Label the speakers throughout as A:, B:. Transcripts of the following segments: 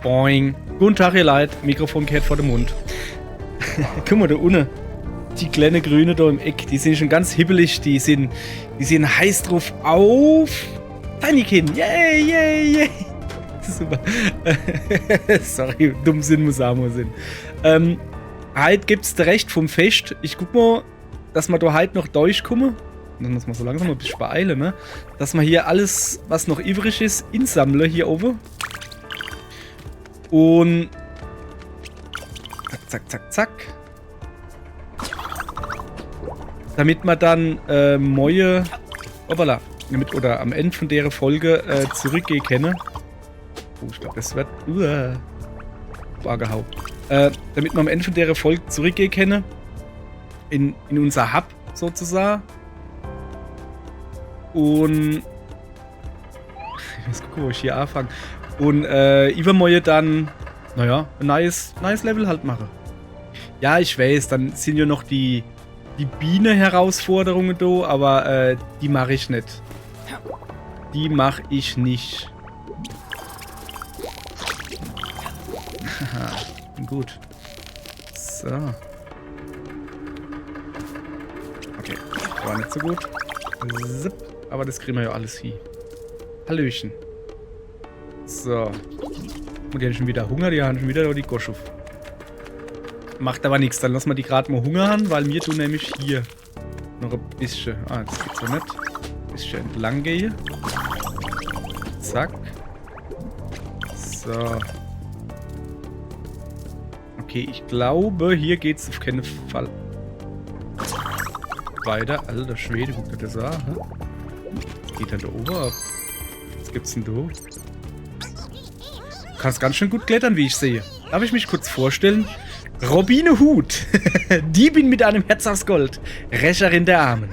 A: Boing. Guten Tag, ihr Leid. Mikrofon kehrt vor den Mund. Guck mal, da unten. Die kleine Grüne da im Eck, die sind schon ganz hibbelig. Die sind heiß drauf auf Tinykin. Yay, yay, yay. Super. Sorry, dumm Sinn muss auch mal Sinn. Heute gibt's da recht vom Fest. Ich guck mal, dass wir da heute noch durchkommen. Dann muss man so langsam ein bisschen beeilen, ne? Dass wir hier alles, was noch übrig ist, insammle hier oben. Und zack, zack, zack, zack. Damit man dann neue, hoppala, oder am Ende von der Folge zurückgehen können. Oh, ich glaube, das wird gehauen. Damit man am Ende von der Folge zurückgehen können in unser Hub sozusagen. Und ich muss gucken, wo ich hier anfange. Und übermorgen dann, naja, ein neues Level halt machen. Ja, ich weiß, dann sind ja noch die Biene-Herausforderungen da, aber die mache ich nicht. Die mache ich nicht. Haha, gut. So. Okay, war nicht so gut. Zip. Aber das kriegen wir ja alles hin. Hallöchen. So. Und die haben schon wieder Hunger, die haben schon wieder die Gosch auf. Macht aber nichts, dann lassen wir die gerade mal Hunger haben, weil mir tun nämlich hier noch ein bisschen. Ah, das geht's ja nicht. Ein bisschen entlang gehen. Zack. So. Okay, ich glaube, hier geht's auf keinen Fall weiter. Alter Schwede, guck dir das an. Was geht denn da oben ab? Was gibt's denn da? Du kannst ganz schön gut klettern, wie ich sehe. Darf ich mich kurz vorstellen? Robine Hut. Diebin mit einem Herz aus Gold. Rächerin der Armen.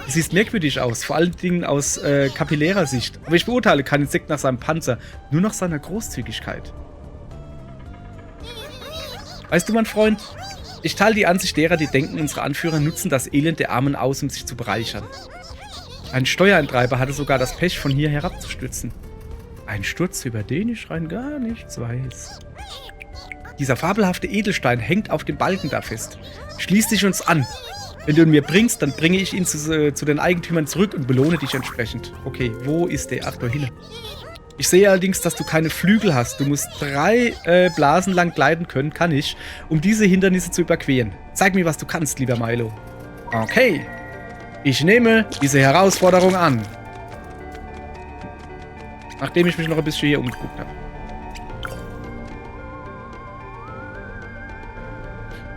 A: Du siehst merkwürdig aus, vor allen Dingen aus kapillärer Sicht. Aber ich beurteile keinen Insekt nach seinem Panzer, nur nach seiner Großzügigkeit. Weißt du, mein Freund, ich teile die Ansicht derer, die denken, unsere Anführer nutzen das Elend der Armen aus, um sich zu bereichern. Ein Steuereintreiber hatte sogar das Pech, von hier herabzustürzen. Ein Sturz, über den ich rein gar nichts weiß. Dieser fabelhafte Edelstein hängt auf dem Balken da fest. Schließ dich uns an. Wenn du ihn mir bringst, dann bringe ich ihn zu den Eigentümern zurück und belohne dich entsprechend. Okay, wo ist der? Ach, da hin. Ich sehe allerdings, dass du keine Flügel hast. Du musst 3 Blasen lang gleiten können, kann ich, um diese Hindernisse zu überqueren. Zeig mir, was du kannst, lieber Milo. Okay. Ich nehme diese Herausforderung an. Nachdem ich mich noch ein bisschen hier umgeguckt habe.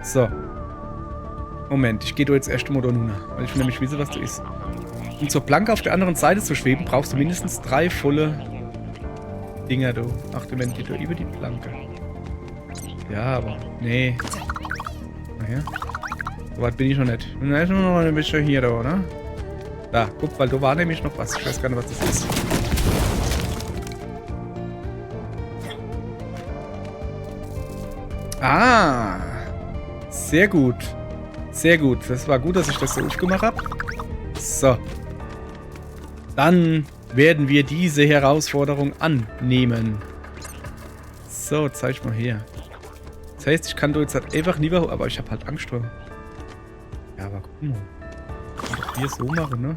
A: So. Moment, ich gehe da jetzt erst mal da runter, weil ich nämlich weiß, was du isst. Um zur Planke auf der anderen Seite zu schweben, brauchst du mindestens 3 volle Dinger, du. Ach, du Mensch, du über die Planke. Ja, aber. Nee. Naja. So weit bin ich noch nicht. Da ist nur noch ein bisschen hier, da, oder? Da, guck, weil da war nämlich noch was. Ich weiß gar nicht, was das ist. Ah. Sehr gut. Sehr gut. Das war gut, dass ich das so aufgemacht habe. So. Dann werden wir diese Herausforderung annehmen. So, zeig mal her. Das heißt, ich kann da jetzt halt einfach nie mehr... Aber ich habe halt Angst vor. Ja, aber guck mal. Ich kann doch hier so machen, ne?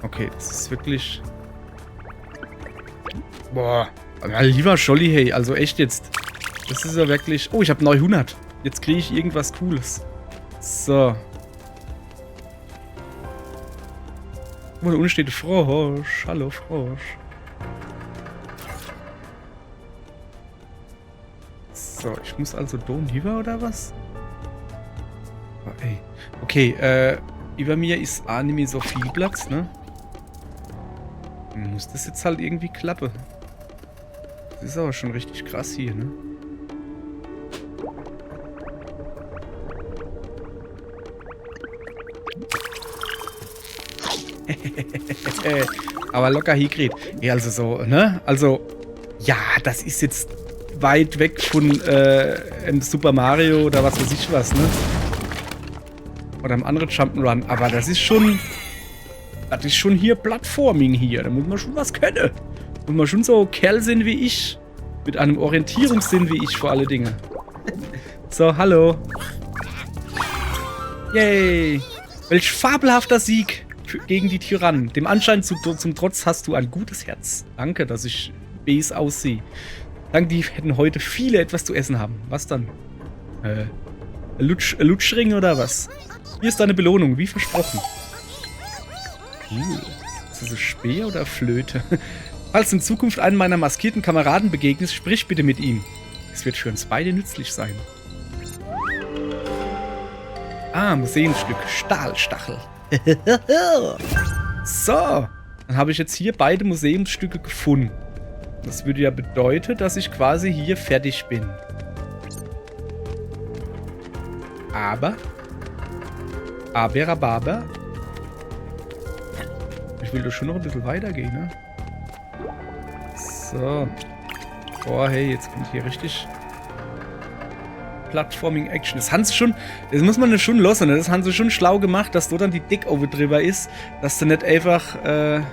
A: Okay, das ist wirklich... Boah. Aber lieber Scholli, hey. Also echt jetzt. Das ist ja wirklich... Oh, ich habe 900. Jetzt kriege ich irgendwas Cooles. So. Oh, da unten steht Frosch. Hallo, Frosch. So, ich muss also Don Hiver oder was? Oh, ey. Okay, über mir ist Anime so viel Platz, ne? Muss das jetzt halt irgendwie klappen. Das ist aber schon richtig krass hier, ne? Aber locker hingekriegt. Ja, also so, ne? Also, ja, das ist jetzt weit weg von Super Mario oder was weiß ich was, ne? Oder einem anderen Jump'n'Run. Aber das ist schon... Das ist schon hier Plattforming hier. Da muss man schon was können. Muss man schon so Kerl sein wie ich. Mit einem Orientierungssinn wie ich vor alle Dinge. So, hallo. Yay. Welch fabelhafter Sieg gegen die Tyrannen. Dem Anschein zum Trotz hast du ein gutes Herz. Danke, dass ich bes aussehe. Danke, die hätten heute viele etwas zu essen haben. Was dann? Lutschring oder was? Hier ist deine Belohnung, wie versprochen. Ist das ein Speer oder Flöte? Falls du in Zukunft einen meiner maskierten Kameraden begegnest, sprich bitte mit ihm. Es wird für uns beide nützlich sein. Ah, Museumsstück. Stahlstachel. So. Dann habe ich jetzt hier beide Museumsstücke gefunden. Das würde ja bedeuten, dass ich quasi hier fertig bin. Aber. Ich will doch schon noch ein bisschen weitergehen, ne? So. Boah, hey, jetzt kommt hier richtig Plattforming-Action. Das haben sie schon, das muss man schon lassen, ne? Das haben sie schon schlau gemacht, dass da dann die Deck over drüber ist, dass du nicht einfach, ja.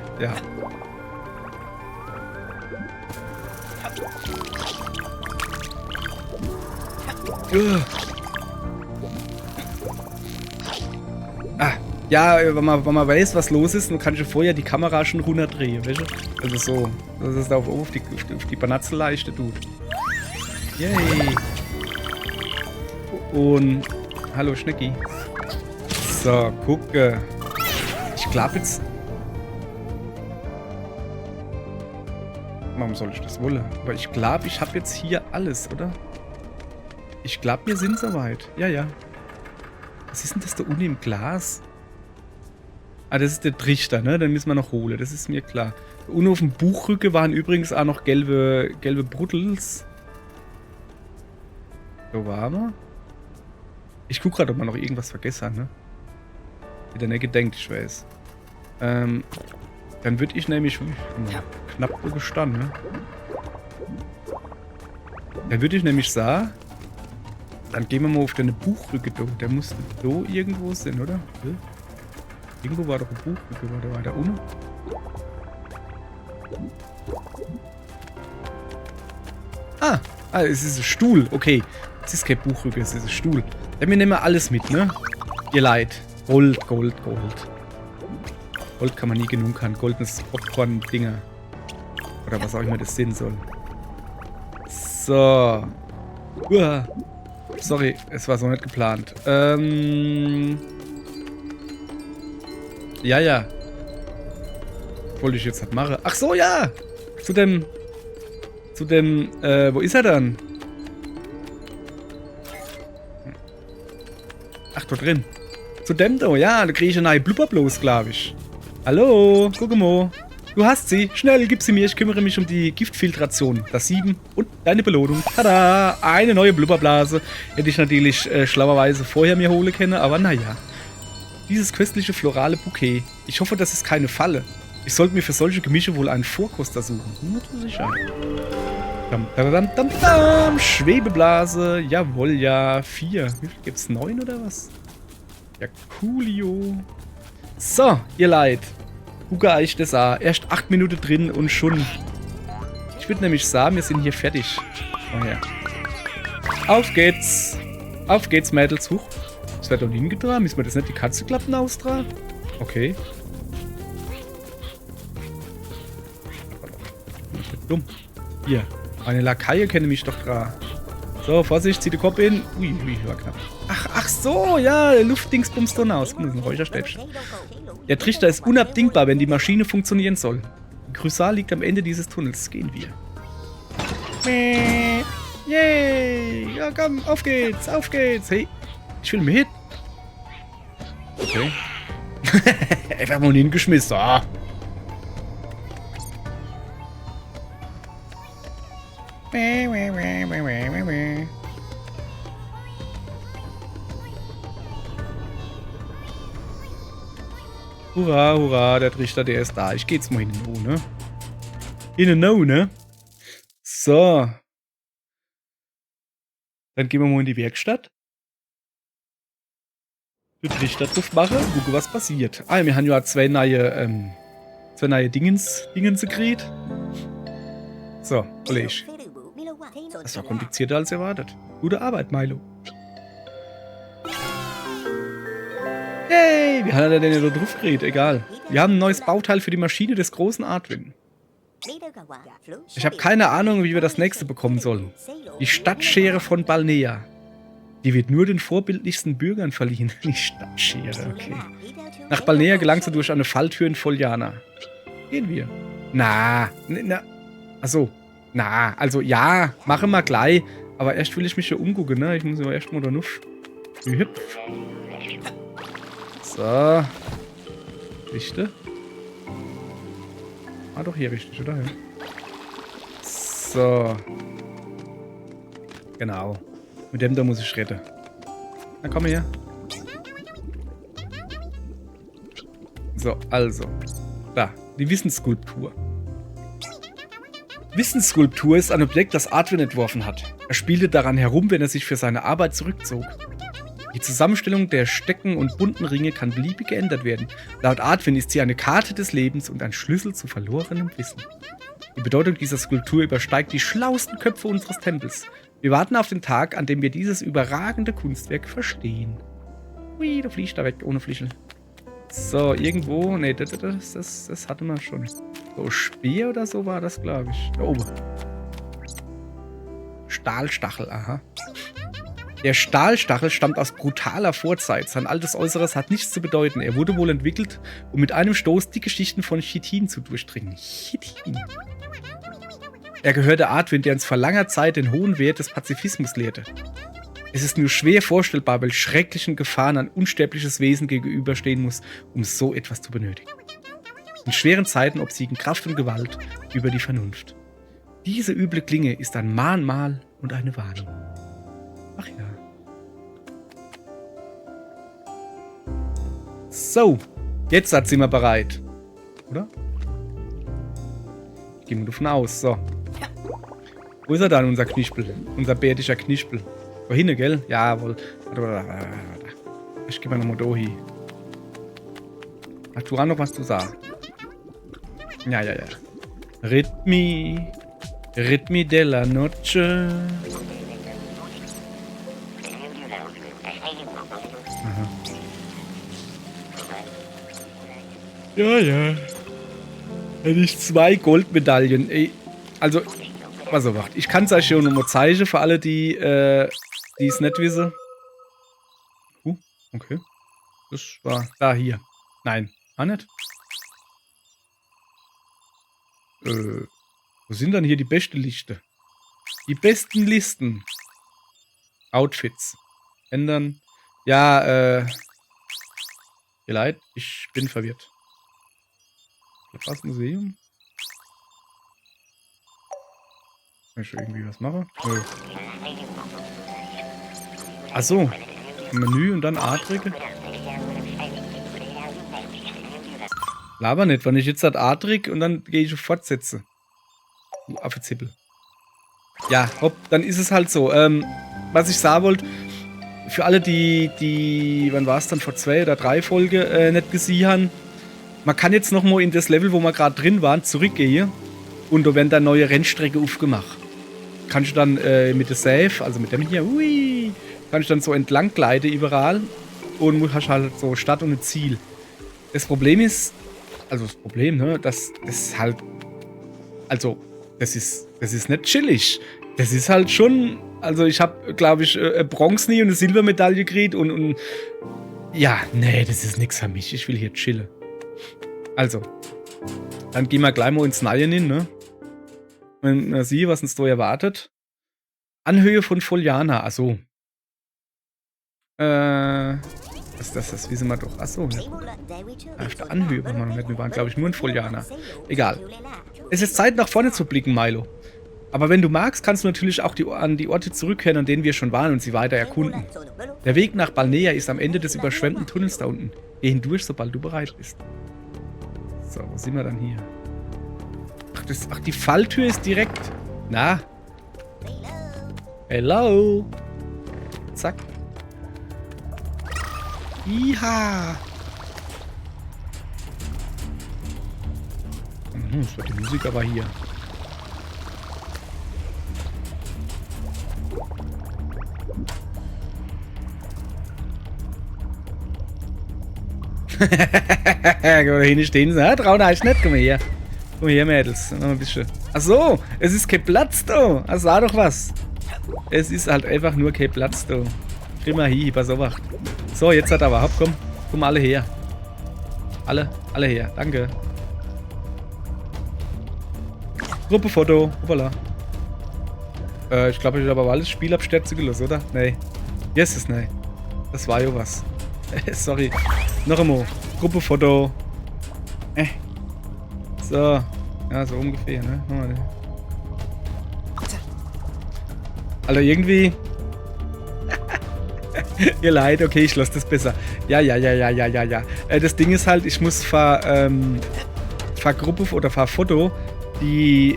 A: Ja, wenn man weiß, was los ist, dann kann ich vorher die Kamera schon runterdrehen, weißt du? Also so, dass es da auf die Banatzelleichte tut. Yay! Und, hallo Schnecki. So, gucke. Ich glaube jetzt... Warum soll ich das wollen? Aber ich glaube, ich habe jetzt hier alles, oder? Ich glaube, wir sind soweit. Ja, ja. Was ist denn das da unten im Glas? Ah, das ist der Trichter, ne? Den müssen wir noch holen. Das ist mir klar. Unten auf dem Buchrücke waren übrigens auch noch gelbe Bruttels. So waren wir. Ich gucke gerade, ob wir noch irgendwas vergessen haben, ne? Wieder nicht gedenkt, ich weiß. Dann würde ich nämlich... Knapp wo gestanden, ne? Dann würde ich nämlich sagen... Dann gehen wir mal auf deine Buchrücke da. Der musste da irgendwo sein, oder? Ja. Irgendwo war doch ein Buchrücke. War der unten? Ah, es ist ein Stuhl. Okay. Es ist kein Buchrücke, es ist ein Stuhl. Ja, wir nehmen alles mit, ne? Ihr Leid. Gold. Gold kann man nie genug haben. Goldenes Popcorn-Dinger. Oder was auch immer das sein soll. So. Sorry, es war so nicht geplant. Ja. Wollte ich jetzt halt machen. Ach so, ja! Zu dem, wo ist er dann? Ach, da drin. Zu dem da, ja, da kriege ich eine neue Blubberblos, glaube ich. Hallo, guck mal. Du hast sie. Schnell, gib sie mir. Ich kümmere mich um die Giftfiltration. Das 7 und deine Belohnung. Tada! Eine neue Blubberblase. Hätte ich natürlich schlauerweise vorher mir holen können, aber naja. Dieses köstliche florale Bouquet. Ich hoffe, das ist keine Falle. Ich sollte mir für solche Gemische wohl einen Vorkoster suchen. Nur zu sicher. Schwebeblase. Jawohl, ja. 4. Wie viel gibt's? 9 oder was? Ja, coolio. So, ihr Leid. Gucke euch das an. Erst 8 Minuten drin und schon. Ich würde nämlich sagen, wir sind hier fertig. Oh ja. Auf geht's. Auf geht's, Mädels. Huch. Das wird doch hingetragen. Müssen wir das nicht die Katzenklappen austragen? Okay. Ich bin dumm. Hier. Eine Lakaie kenne mich doch dran. So, Vorsicht, zieh den Kopf in. Ui, war knapp. Ach so, ja, der Luftdingsbums da aus. Das ist ein Räucherstäbchen. Der Trichter ist unabdingbar, wenn die Maschine funktionieren soll. Krysal liegt am Ende dieses Tunnels. Gehen wir. Yay! Ja, komm, auf geht's, auf geht's. Hey, ich will mit. Okay. Einfach mal hingeschmissen. Ah. Hurra, hurra, der Trichter, der ist da. Ich geh jetzt mal hin, ne? In no, ne? So. Dann gehen wir mal in die Werkstatt. Den Trichter drauf machen und gucken, was passiert. Ah, wir haben ja zwei neue Dingens gekriegt. So, Kollege. Das war komplizierter als erwartet. Gute Arbeit, Milo. Yay, wie hat er denn da drauf gekriegt? Egal. Wir haben ein neues Bauteil für die Maschine des großen Artwin. Ich habe keine Ahnung, wie wir das nächste bekommen sollen. Die Stadtschere von Balnea. Die wird nur den vorbildlichsten Bürgern verliehen. Die Stadtschere, okay. Nach Balnea gelangst du durch eine Falltür in Foljana. Gehen wir. Achso. Also ja, machen wir gleich. Aber erst will ich mich hier umgucken, ne? Ich muss ja erst mal da nuff. Hüpf. So. Richte. Ah, doch hier richtig, oder? Ja. So. Genau. Mit dem da muss ich retten. Na, komm her. So, also. Da, die Wissensskulptur. Wissensskulptur ist ein Objekt, das Artwin entworfen hat. Er spielte daran herum, wenn er sich für seine Arbeit zurückzog. Die Zusammenstellung der Stecken und bunten Ringe kann beliebig geändert werden. Laut Artwin ist sie eine Karte des Lebens und ein Schlüssel zu verlorenem Wissen. Die Bedeutung dieser Skulptur übersteigt die schlauesten Köpfe unseres Tempels. Wir warten auf den Tag, an dem wir dieses überragende Kunstwerk verstehen. Ui, du fliegst da weg ohne Flischel. So, irgendwo. Ne, das hatten wir schon. So, Speer oder so war das, glaube ich. Da oben. Stahlstachel, aha. Der Stahlstachel stammt aus brutaler Vorzeit. Sein altes Äußeres hat nichts zu bedeuten. Er wurde wohl entwickelt, um mit einem Stoß die Geschichten von Chitin zu durchdringen. Chitin. Er gehörte Artwin, der uns vor langer Zeit den hohen Wert des Pazifismus lehrte. Es ist nur schwer vorstellbar, welch schrecklichen Gefahren ein unsterbliches Wesen gegenüberstehen muss, um so etwas zu benötigen. In schweren Zeiten obsiegen Kraft und Gewalt über die Vernunft. Diese üble Klinge ist ein Mahnmal und eine Warnung. Ach ja. So, jetzt sind wir bereit. Oder? Gehen wir davon aus, so. Wo ist er dann, unser Knispel? Unser bärtischer Knispel. Wohin, gell? Jawohl. Warte. Ich geh mal nochmal da hin. Hast du auch noch was zu sagen? Ja. Ritmi della noche. Aha. Ja. Hätte ich 2 Goldmedaillen. Ey, also, was macht. Ich kann es euch schon nochmal zeigen, für alle, die es nicht wissen. Okay. Das war da hier. Nein, auch nicht. Wo sind dann hier die besten Liste? Die besten Listen. Outfits. Ändern. Ja, vielleicht. Ich bin verwirrt. Das Museum. Kann ich irgendwie was machen? Nö. Achso. Menü und dann A-Drücke. Laber nicht, wenn ich jetzt das A-Drück und dann gehe ich auf Fortsetze. Du Affezippel. Ja, hopp, dann ist es halt so. Was ich sagen wollte, für alle, die wann war es dann, vor 2 oder 3 Folgen nicht gesehen haben, man kann jetzt nochmal in das Level, wo wir gerade drin waren, zurückgehen und da werden dann neue Rennstrecke aufgemacht. Kannst du dann mit der Safe, also mit dem hier, kannst du dann so entlang gleiten überall und hast halt so Start und ein Ziel. Das Problem ist, das ist halt, also das ist nicht chillig. Das ist halt schon, also ich habe, glaube ich, eine Bronze und eine Silbermedaille gekriegt und ja, nee, das ist nichts für mich. Ich will hier chillen. Also, dann gehen wir gleich mal ins Neue hin, ne? Wenn man sieht, was uns da erwartet. Anhöhe von Foljana, achso. Das wissen wir doch. Achso, ne? Auf der Anhöhe waren wir noch nicht. Wir waren, glaube ich, nur in Foljana. Egal. Es ist Zeit, nach vorne zu blicken, Milo. Aber wenn du magst, kannst du natürlich auch an die Orte zurückkehren, an denen wir schon waren und sie weiter erkunden. Der Weg nach Balnea ist am Ende des überschwemmten Tunnels da unten. Geh hindurch, sobald du bereit bist. So, wo sind wir dann hier? Ach, die Falltür ist direkt. Na? Hello? Zack. Iha! Das wird die Musik aber hier. Guck mal, hier stehen sie. Trauen heißt nicht. Guck mal hier. Guck mal hier, Mädels. Noch ein bisschen. Ach so, es ist kein Platz da. Das war doch was. Es ist halt einfach nur kein Platz da. Prima hi, pass auf. So, jetzt hat er aber. Hopp, komm. Komm alle her. Alle her. Danke. Gruppefoto. Hoppala. Ich glaube, ich habe aber alles Spiel abstürzen gelassen, oder? Nee. Yes, ist nee. Das war ja was. Sorry. Noch einmal. Gruppefoto. So. Ja, so ungefähr, ne? Alter, irgendwie... Ihr leid, okay, ich lasse das besser. Ja. Das Ding ist halt, ich muss Gruppe oder Foto wie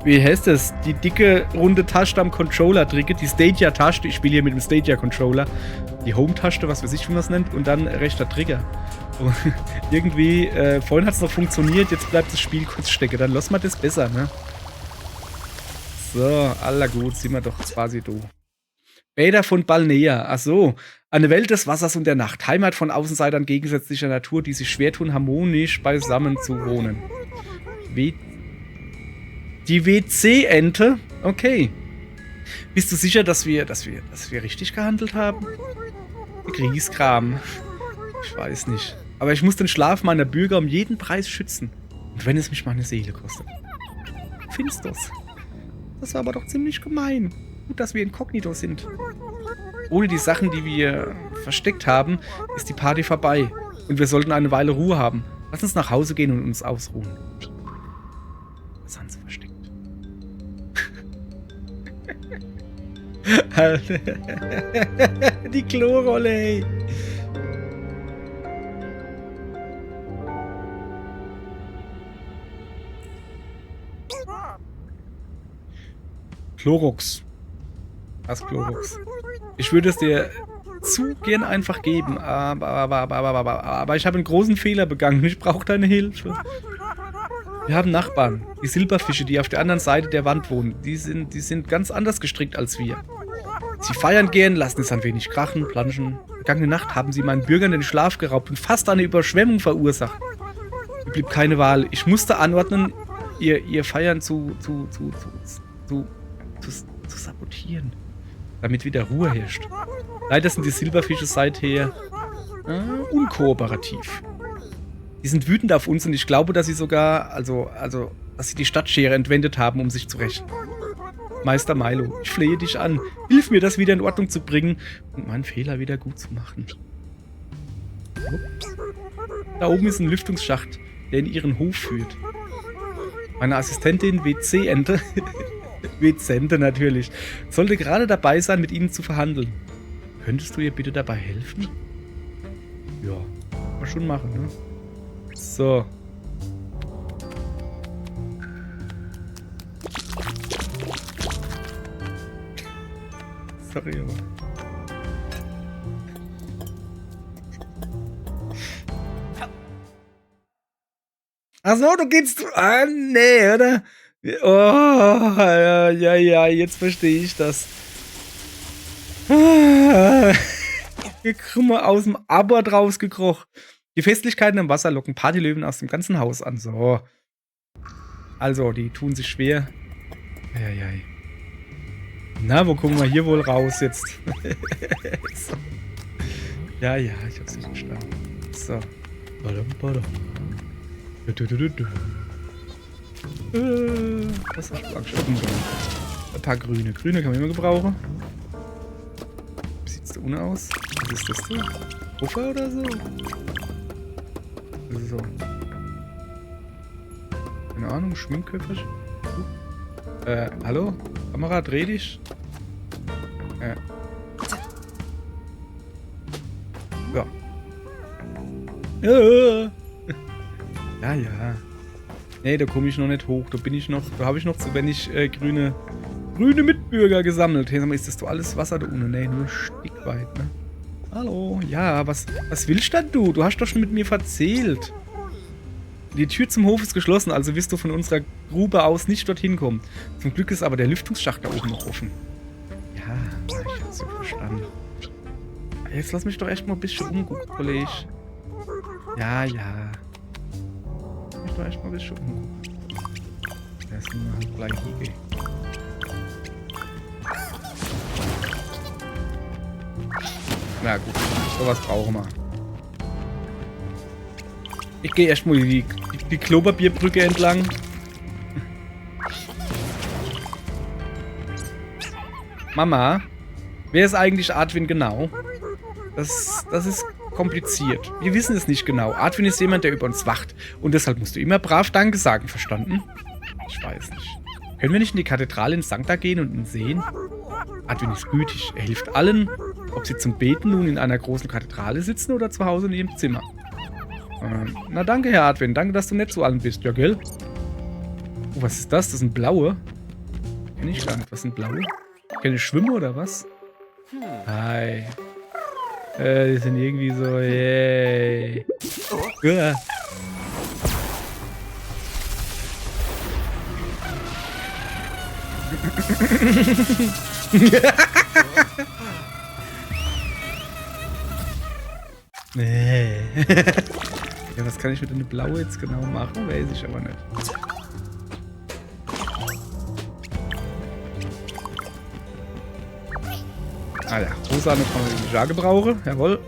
A: heißt das? Die dicke, runde Taste am Controller drücke, die Stadia-Taste, ich spiele hier mit dem Stadia-Controller, die Home-Taste, was weiß ich, wie man es nennt, und dann rechter Trigger. Und irgendwie, vorhin hat es noch funktioniert, jetzt bleibt das Spiel kurz stecken, dann lassen wir das besser, ne? So, aller gut, sind wir doch quasi do. Bäder von Balnea, ach so. Eine Welt des Wassers und der Nacht. Heimat von Außenseitern gegensätzlicher Natur, die sich schwer tun, harmonisch beisammen zu wohnen. Die WC-Ente? Okay. Bist du sicher, dass wir richtig gehandelt haben? Kriegskram. Ich weiß nicht. Aber ich muss den Schlaf meiner Bürger um jeden Preis schützen. Und wenn es mich meine Seele kostet. Findest du's? Das war aber doch ziemlich gemein. Gut, dass wir inkognito sind. Ohne die Sachen, die wir versteckt haben, ist die Party vorbei. Und wir sollten eine Weile Ruhe haben. Lass uns nach Hause gehen und uns ausruhen. Was haben sie versteckt? Die Klorolle, ey. Chlorox. Was Chlorox? Ich würde es dir zu gern einfach geben, aber ich habe einen großen Fehler begangen. Ich brauche deine Hilfe. Wir haben Nachbarn, die Silberfische, die auf der anderen Seite der Wand wohnen. Die sind ganz anders gestrickt als wir. Sie feiern gern, lassen es ein wenig krachen, planschen. Vergangene Nacht haben sie meinen Bürgern den Schlaf geraubt und fast eine Überschwemmung verursacht. Mir blieb keine Wahl. Ich musste anordnen, ihr Feiern zu sabotieren, damit wieder Ruhe herrscht. Leider sind die Silberfische seither unkooperativ. Die sind wütend auf uns und ich glaube, dass sie sogar, dass sie die Stadtschere entwendet haben, um sich zu rächen. Meister Milo, ich flehe dich an. Hilf mir, das wieder in Ordnung zu bringen und meinen Fehler wieder gut zu machen. Ups. Da oben ist ein Lüftungsschacht, der in ihren Hof führt. Meine Assistentin WC-Ente, WC-Ente natürlich, sollte gerade dabei sein, mit ihnen zu verhandeln. Könntest du ihr bitte dabei helfen? Ja, kann man schon machen, ne? So. Sorry, aber. Achso, du gehst. Ah, nee, oder? Oh, ja, jetzt verstehe ich das. Wir kommen aus dem Abort rausgekrochen. Die Festlichkeiten im Wasser locken Partylöwen aus dem ganzen Haus an. So. Also, die tun sich schwer. Eieiei. Na, wo gucken wir hier wohl raus jetzt? So. Ja, ich hab's nicht verstanden. So. Was hast du angeschaut? Ein paar Grüne. Grüne kann man immer gebrauchen. Wie sieht's da unten aus? Was ist das da? Puffer oder so? So. Keine Ahnung, Schminkköpferchen. Hallo? Kamera, dreh dich. Ja. Ja. Nee, da komme ich noch nicht hoch. Da habe ich noch zu wenig grüne Grüne Mitbürger gesammelt. Hey, sag mal, ist das doch alles Wasser da unten? Nee, nur ein Stück weit, ne? Hallo, ja, was willst denn du? Du hast doch schon mit mir verzählt. Die Tür zum Hof ist geschlossen, also wirst du von unserer Grube aus nicht dorthin kommen. Zum Glück ist aber der Lüftungsschacht da oben noch offen. Ja, ich hab's so verstanden. Jetzt lass mich doch echt mal ein bisschen umgucken, Kollege. Ja, ja. Lass mich doch echt mal ein bisschen umgucken. Der ist nur gleich hier. Na gut, sowas brauchen wir. Ich gehe erstmal die Klopapierbrücke entlang. Mama, wer ist eigentlich Artwin genau? Das ist kompliziert. Wir wissen es nicht genau. Artwin ist jemand, der über uns wacht. Und deshalb musst du immer brav Danke sagen, verstanden? Ich weiß nicht. Können wir nicht in die Kathedrale in Sancta gehen und ihn sehen? Artwin ist gütig. Er hilft allen, ob sie zum Beten nun in einer großen Kathedrale sitzen oder zu Hause in ihrem Zimmer. Na danke, Herr Artwin. Danke, dass du nett zu allen bist. Ja, gell? Oh, was ist das? Das sind blaue. Kenn ich gar nicht. Was sind blaue? Kann ich schwimmen oder was? Hi. Die sind irgendwie so, yay. Nee. Ja, was kann ich mit einer blaue jetzt genau machen? Weiß ich aber nicht. Ah ja, Rosane kann man die Jage brauchen. Jawohl.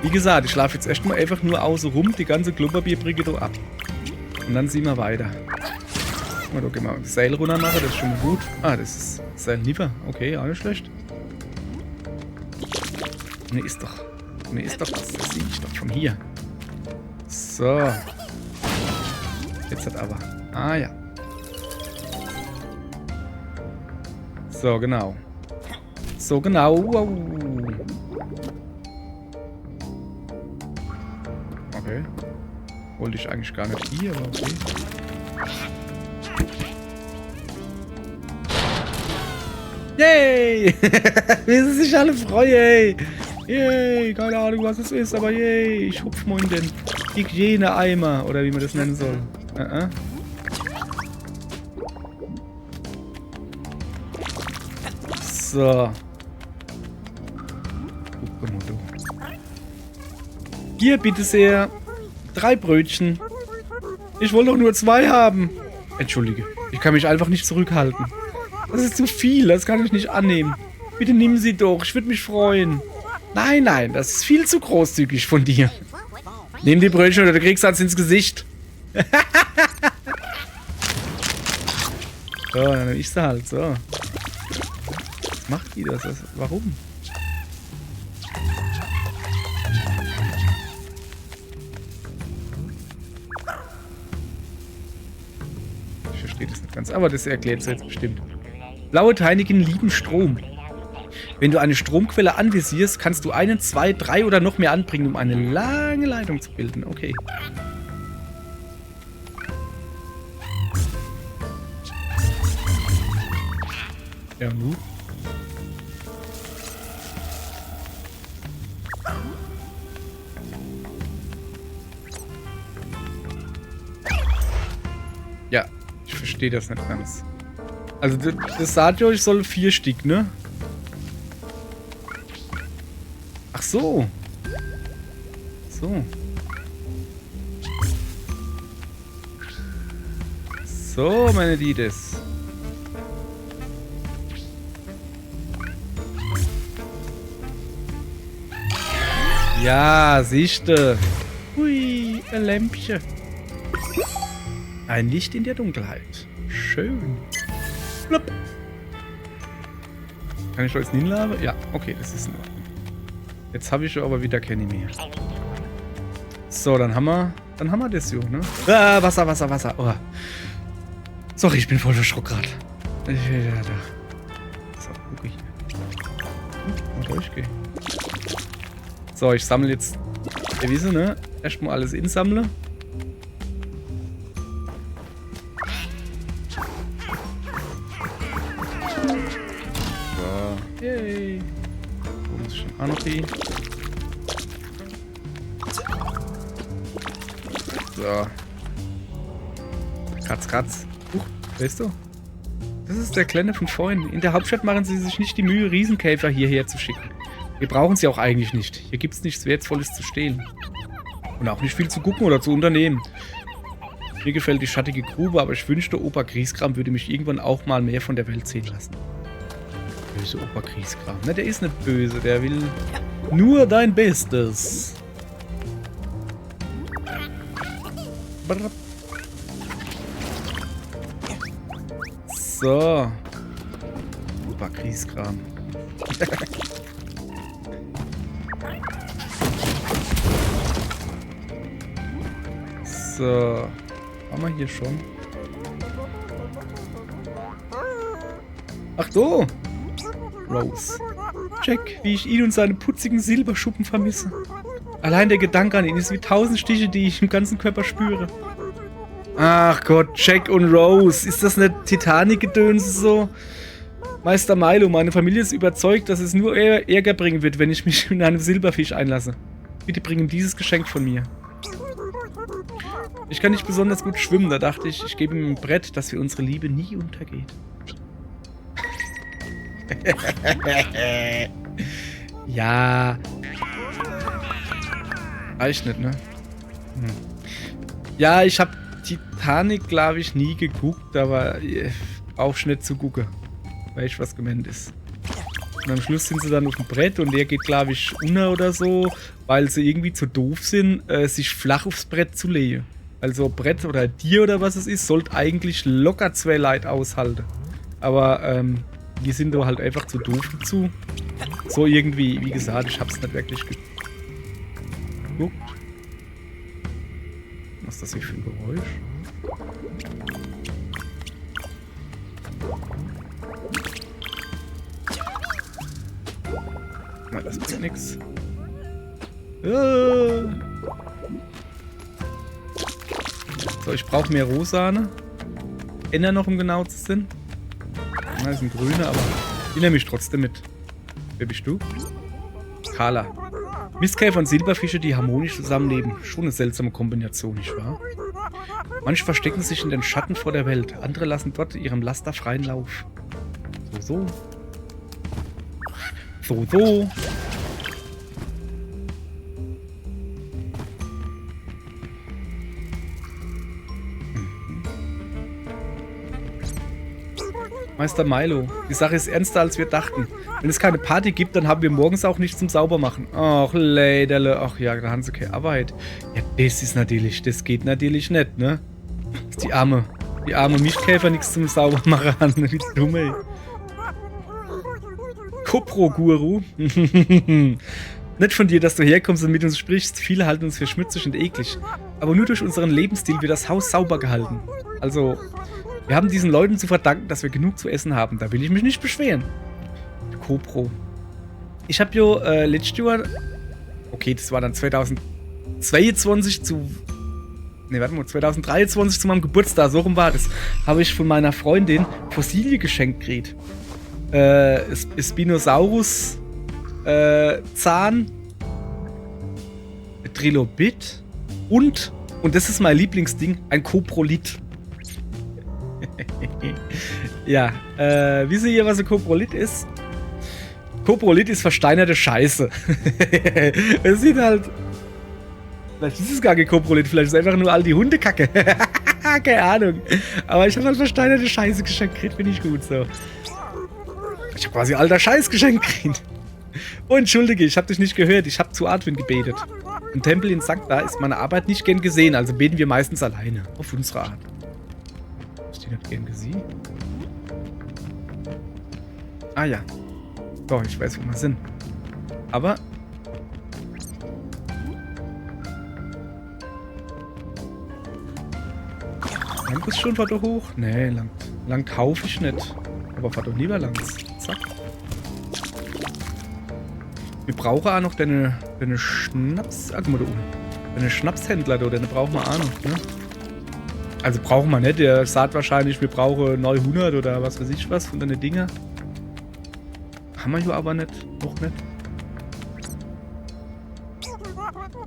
A: Wie gesagt, ich schlafe jetzt erstmal einfach nur außen rum, die ganze Klopapierbrücke da ab. Und dann sehen wir weiter. Da gehen wir das Seil runter machen, das ist schon mal gut. Ah, das ist Seil Niver. Okay, auch nicht schlecht. Mir ist doch was, das sehe ich doch von hier. So. Jetzt hat aber. Ah ja. So, genau. So, genau. Wow. Okay. Wollte ich eigentlich gar nicht hier, aber okay. Yay! Wie sie sich alle freuen, ey! Yay! Keine Ahnung, was es ist, aber yay! Ich hupf mal in den Hygieneeimer, oder wie man das nennen soll. So. Guck mal, du. Hier, bitte sehr. 3 Brötchen. Ich wollte doch nur 2 haben. Entschuldige, ich kann mich einfach nicht zurückhalten. Das ist zu viel, das kann ich nicht annehmen. Bitte nimm sie doch, ich würde mich freuen. Nein, nein, das ist viel zu großzügig von dir. Nimm die Brötchen oder du kriegst eins ins Gesicht. So, dann nehm ich sie halt, so. Was macht die das? Warum? Ich verstehe das nicht ganz, aber das erklärt es jetzt bestimmt. Blaue Teinigen lieben Strom. Wenn du eine Stromquelle anvisierst, kannst du 1, 2, 3 oder noch mehr anbringen, um eine lange Leitung zu bilden. Okay. Ja, nun. Ja, ich verstehe das nicht ganz. Also das sagt ihr euch, soll 4 Stück, ne? Ach so. So. So, meine Liebes. Ja, siehste. Hui, ein Lämpchen. Ein Licht in der Dunkelheit. Schön. Blub. Kann ich da jetzt hinlaufen? Ja, okay, das ist in Ordnung. Jetzt habe ich aber wieder keine mehr. So, dann haben wir das hier, ne? Ah, Wasser, Wasser, Wasser. Oh. Sorry, ich bin voll verschrocken gerade. So, guck ich. Mal durchgehen. So, ich sammle jetzt. Ihr wisst, ne? Erstmal alles insammeln. Auch noch die. So. Katz, Katz. Weißt du? Das ist der Kleine von vorhin. In der Hauptstadt machen sie sich nicht die Mühe, Riesenkäfer hierher zu schicken. Wir brauchen sie auch eigentlich nicht. Hier gibt es nichts Wertvolles zu stehlen. Und auch nicht viel zu gucken oder zu unternehmen. Mir gefällt die schattige Grube, aber ich wünschte, Opa Grieskram würde mich irgendwann auch mal mehr von der Welt sehen lassen. Böse Opa Grieskram. Ne, der ist nicht böse. Der will nur dein Bestes. Brrr. So. Opa Grieskram. So. Haben wir hier schon. Ach so. Rose. Jack, wie ich ihn und seine putzigen Silberschuppen vermisse. Allein der Gedanke an ihn ist wie 1000 Stiche, die ich im ganzen Körper spüre. Ach Gott, Jack und Rose. Ist das nicht Titanic-Gedönse so? Meister Milo, meine Familie ist überzeugt, dass es nur Ärger bringen wird, wenn ich mich in einen Silberfisch einlasse. Bitte bring ihm dieses Geschenk von mir. Ich kann nicht besonders gut schwimmen, da dachte ich, ich gebe ihm ein Brett, dass für unsere Liebe nie untergeht. Ja. Reicht nicht, ne? Ja, ich habe Titanic, glaube ich, nie geguckt, aber auch nicht zu gucken. Weil ich was gemeint ist. Und am Schluss sind sie dann auf dem Brett und der geht, glaube ich, unter oder so, weil sie irgendwie zu doof sind, sich flach aufs Brett zu legen. Also Brett oder Tier oder was es ist, sollte eigentlich locker 2 Leute aushalten. Aber die sind da halt einfach zu doof dazu. So irgendwie, wie gesagt, ich hab's nicht wirklich geguckt. Was ist das hier für ein Geräusch? Na, das bringt nix. So, ich brauche mehr Rosane. Enner noch, um genau zu sein. Na, das sind grüne, aber die nehme ich trotzdem mit. Wer bist du? Carla. Mistkäfer und Silberfische, die harmonisch zusammenleben. Schon eine seltsame Kombination, nicht wahr? Manche verstecken sich in den Schatten vor der Welt. Andere lassen dort ihrem Laster freien Lauf. So. So. Meister Milo, die Sache ist ernster, als wir dachten. Wenn es keine Party gibt, dann haben wir morgens auch nichts zum Saubermachen. Ach, Leiderle. Ach ja, da haben sie keine Arbeit. Ja, das ist natürlich, das geht natürlich nicht, ne? Die arme Mischkäfer nichts zum Saubermachen haben. Wie dumm, ey. Kopro-Guru. Nicht von dir, dass du herkommst und mit uns sprichst. Viele halten uns für schmutzig und eklig. Aber nur durch unseren Lebensstil wird das Haus sauber gehalten. Also, wir haben diesen Leuten zu verdanken, dass wir genug zu essen haben. Da will ich mich nicht beschweren. Kopro. Ich habe ja letztes Jahr... Okay, das war dann 2022 zu... Ne, warte mal, 2023 zu meinem Geburtstag, so rum war das. Habe ich von meiner Freundin Fossilie geschenkt gekriegt. Spinosaurus Zahn, Trilobit und das ist mein Lieblingsding, ein Koprolith. Ja, wisst ihr, was ein Koprolith ist? Koprolith ist versteinerte Scheiße. Es sieht halt... Vielleicht ist es gar kein Koprolith, vielleicht ist es einfach nur all die Hundekacke. Keine Ahnung. Aber ich habe halt versteinerte Scheiße geschenkt gekriegt, finde ich gut so. Ich habe quasi alter Scheiß geschenkt gekriegt. Oh, entschuldige, ich habe dich nicht gehört. Ich habe zu Artwin gebetet. Im Tempel in Sancta ist meine Arbeit nicht gern gesehen, also beten wir meistens alleine. Auf unsere Art. Ist die nicht gern gesehen? Ah ja. Doch, ich weiß, wo wir sind. Aber... Langt es schon, fahr doch hoch? Nee, lang kaufe ich nicht. Aber fahr doch lieber langs. Zack. Wir brauchen auch noch deine Schnaps... Ah, guck mal da oben. Deine Schnapshändler da, den brauchen wir auch noch, ne? Also brauchen wir nicht. Der sagt wahrscheinlich, wir brauchen 900 oder was weiß ich was von deinen Dinger. Haben wir hier aber nicht. Noch nicht.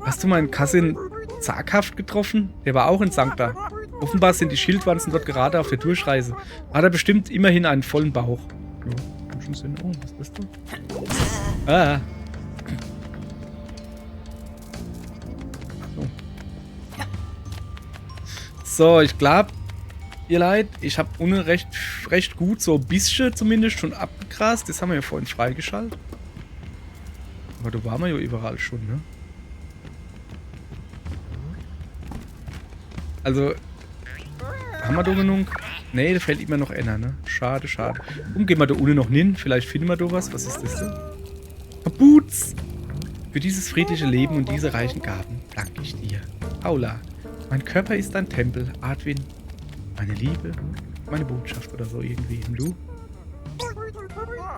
A: Hast du meinen Cousin zaghaft getroffen? Der war auch in Sancta. Offenbar sind die Schildwanzen dort gerade auf der Durchreise. Hat er bestimmt immerhin einen vollen Bauch. Ja, kann schon Sinn. Oh, was bist du? Ah. So, ich glaube, ihr Leid, ich habe unten recht gut so ein bisschen zumindest schon abgegrast. Das haben wir ja vorhin freigeschaltet. Aber da waren wir ja überall schon, ne? Also, haben wir da genug? Ne, da fällt immer noch einer, ne? Schade, schade. Gehen wir da unten noch hin. Vielleicht finden wir da was. Was ist das denn? Kaputs! Für dieses friedliche Leben und diese reichen Gaben danke ich dir. Aula, mein Körper ist ein Tempel. Artwin, meine Liebe, meine Botschaft oder so irgendwie. Und du?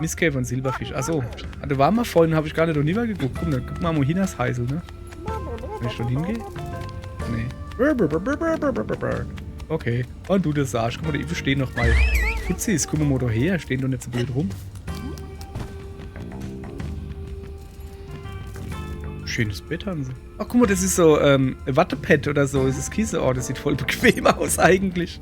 A: Mistkäfer und Silberfisch. Achso, da waren wir vorhin, habe ich gar nicht noch nie mal geguckt. Guck mal, Mohinas Heisel, ne? Wenn ich schon hingehe? Nee. Okay. Und du das sagst. Guck mal, da stehen noch mal Fuzis. Guck mal da her. Stehen doch nicht so blöd rum. Schönes Bett haben sie. Ach, guck mal, das ist so Wattepad oder so. Das ist Kiese. Oh, das sieht voll bequem aus eigentlich.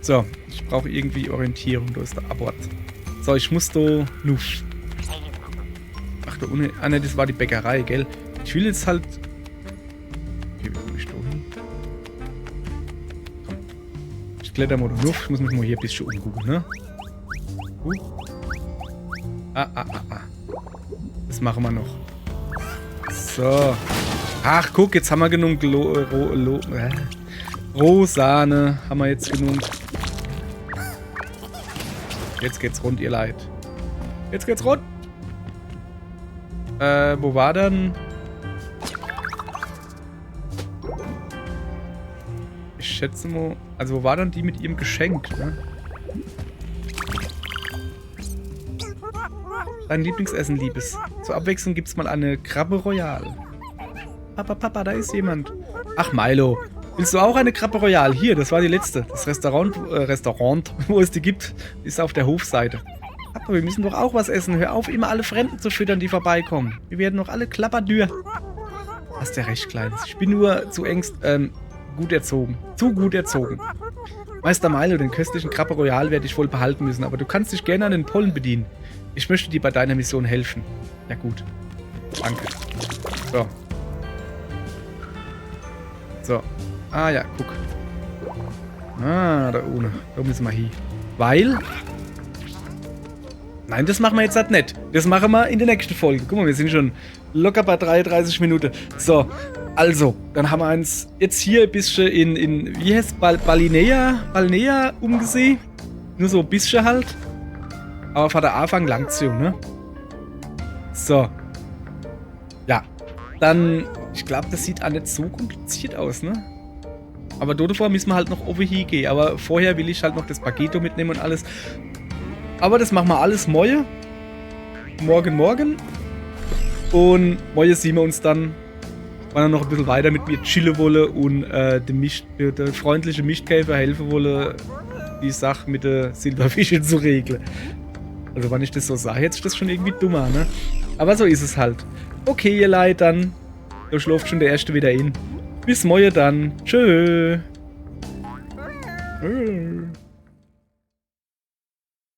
A: So, ich brauche irgendwie Orientierung. Da ist der Abort. So, ich muss da... Nuff. Ach, da unten... Ah, ne, das war die Bäckerei, gell? Ich will jetzt halt... Okay, wie komme ich da hin? Ich kletter mal da Nuff. Ich muss mich mal hier ein bisschen umgucken, ne? Das machen wir noch. So. Ach, guck, jetzt haben wir genug Rosane. Haben wir jetzt genug. Jetzt geht's rund, ihr Leid. Jetzt geht's rund. Wo war dann? Ich schätze mal... Also, wo war dann die mit ihrem Geschenk, ne? Dein Lieblingsessen, Liebes. Zur Abwechslung gibt's mal eine Krabbe Royal. Papa, da ist jemand. Ach, Milo. Willst du auch eine Krabbe Royal? Hier, das war die letzte. Das Restaurant, wo es die gibt, ist auf der Hofseite. Papa, wir müssen doch auch was essen. Hör auf, immer alle Fremden zu füttern, die vorbeikommen. Wir werden doch alle klapperdür. Hast ja recht, Kleines. Ich bin nur zu gut erzogen. Zu gut erzogen. Meister Milo, den köstlichen Krabbe Royal werde ich wohl behalten müssen, aber du kannst dich gerne an den Pollen bedienen. Ich möchte dir bei deiner Mission helfen. Ja gut. Danke. So. So. Ah ja, guck. Ah, da ohne. Da müssen wir hin. Weil... Nein, das machen wir jetzt halt nicht. Das machen wir in der nächsten Folge. Guck mal, wir sind schon locker bei 33 Minuten. So, also, dann haben wir uns jetzt hier ein bisschen in wie heißt es, Balnea umgesehen. Nur so ein bisschen halt. Aber von der Anfang langt es ne? So. Ja. Dann, ich glaube, das sieht auch nicht so kompliziert aus, ne? Aber davor müssen wir halt noch oben hingehen. Aber vorher will ich halt noch das Pageto mitnehmen und alles. Aber das machen wir alles morgen. Morgen. Und morgen sehen wir uns dann, wenn er noch ein bisschen weiter mit mir chillen wolle und der freundliche Mischkäfer helfen wolle, die Sache mit der Silberfische zu regeln. Also wenn ich das so sage, jetzt ist das schon irgendwie dummer, ne? Aber so ist es halt. Okay, ihr Leid, dann. Da schläft schon der Erste wieder in. Bis morgen dann. Tschö.